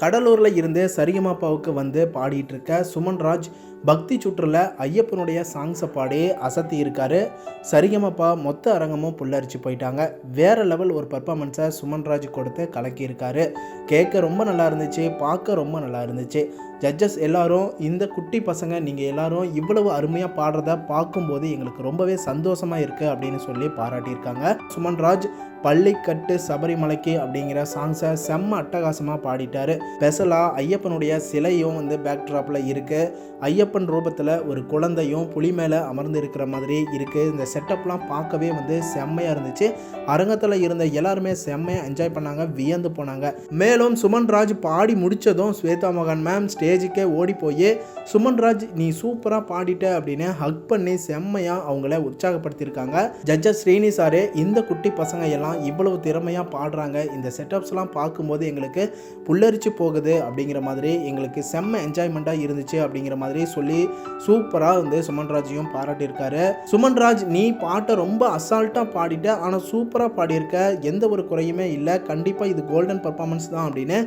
கடலூரில் இருந்து சரிகமாப்பாவுக்கு வந்து பாடிட்டு இருக்க சுமன்ராஜ் பக்தி சுற்றுல ஐயப்பனுடைய சாங்ஸை பாடி அசத்தி இருக்காரு. சரிகமாப்பா மொத்த அரங்கமும் புல்லரிச்சு போயிட்டாங்க. வேற லெவல் ஒரு பர்ஃபார்மன்ஸை சுமன்ராஜ் கொடுத்து கலக்கியிருக்காரு. கேட்க ரொம்ப நல்லா இருந்துச்சு, பார்க்க ரொம்ப நல்லா இருந்துச்சு. ஜட்ஜஸ் எல்லாரும் இந்த குட்டி பசங்க நீங்கள் எல்லாரும் இவ்வளவு அருமையாக பாடுறத பார்க்கும்போது எங்களுக்கு ரொம்பவே சந்தோஷமாக இருக்குது அப்படின்னு சொல்லி பாராட்டியிருக்காங்க. சுமன்ராஜ் பள்ளிக்கட்டு சபரிமலைக்கு அப்படிங்கிற சாங்ஸை செம்ம அட்டகாசமாக பாடிட்டாரு. ஸ்பெஷலாக ஐயப்பனுடைய சிலையும் வந்து பேக்ட்ராப்பில் இருக்குது. ஐயப்பன் ரூபத்தில் ஒரு குழந்தையும் புலி மேலே அமர்ந்து இருக்கிற மாதிரி இருக்குது. இந்த செட்டப்லாம் பார்க்கவே வந்து செம்மையாக இருந்துச்சு. அரங்கத்தில் இருந்த எல்லாருமே செம்மையாக என்ஜாய் பண்ணாங்க, வியந்து போனாங்க. மேலும் சுமன்ராஜ் பாடி முடித்ததும் ஸ்வேதா மோகன் மேம் ஸ்டேஜுக்கே ஓடி போய் சுமன்ராஜ் நீ சூப்பராக பாடிட்ட அப்படின்னு ஹக் பண்ணி செம்மையாக அவங்கள உற்சாகப்படுத்தியிருக்காங்க. ஜட்ஜஸ் ஸ்ரீனி சாரே இந்த குட்டி பசங்க எல்லாம் இவ்வளவு திறமையாக பாடுறாங்க, இந்த செட்டப்ஸ்லாம் பார்க்கும்போது எங்களுக்கு புல்லரிச்சு போகுது அப்படிங்கிற மாதிரி எங்களுக்கு செம்ம என்ஜாய்மெண்ட்டாக இருந்துச்சு அப்படிங்கிற மாதிரி சொல்லி சூப்பராக வந்து சுமன்ராஜையும் பாராட்டியிருக்காரு. சுமன்ராஜ் நீ பாட்டை ரொம்ப அசால்ட்டாக பாடிட்ட, ஆனால் சூப்பராக பாடியிருக்க, எந்த ஒரு குறையுமே இல்லை, கண்டிப்பாக இது கோல்டன் பர்ஃபார்மன்ஸ் தான் அப்படின்னு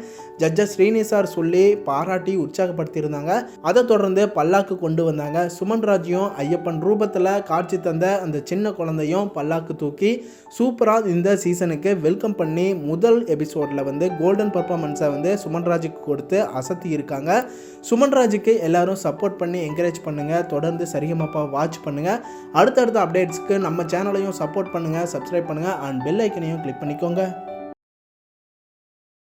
ஜட்ஜஸ் ஸ்ரீனி சார் சொல்லி பாராட்டி உற்சாகப்படுத்தியிருந்தாங்க. அதை தொடர்ந்து பல்லாக்கு கொண்டு வந்தாங்க. சுமன்ராஜையும் ஐயப்பன் ரூபத்தில் காட்சி தந்த அந்த சின்ன குழந்தையும் பல்லாக்கு தூக்கி சூப்பராக இந்த சீசனுக்கு வெல்கம் பண்ணி முதல் எபிசோடில் வந்து கோல்டன் பர்ஃபார்மன்ஸை வந்து சுமன்ராஜுக்கு கொடுத்து அசத்தி இருக்காங்க. சுமன்ராஜுக்கு எல்லாரும் சப்போர்ட் பண்ணி என்கரேஜ் பண்ணுங்கள். தொடர்ந்து சரிகமாப்பா வாட்ச் பண்ணுங்கள். அடுத்தடுத்த அப்டேட்ஸ்க்கு நம்ம சேனலையும் சப்போர்ட் பண்ணுங்கள், சப்ஸ்கிரைப் பண்ணுங்கள் அண்ட் பெல் ஐக்கனையும் கிளிக் பண்ணிக்கோங்க.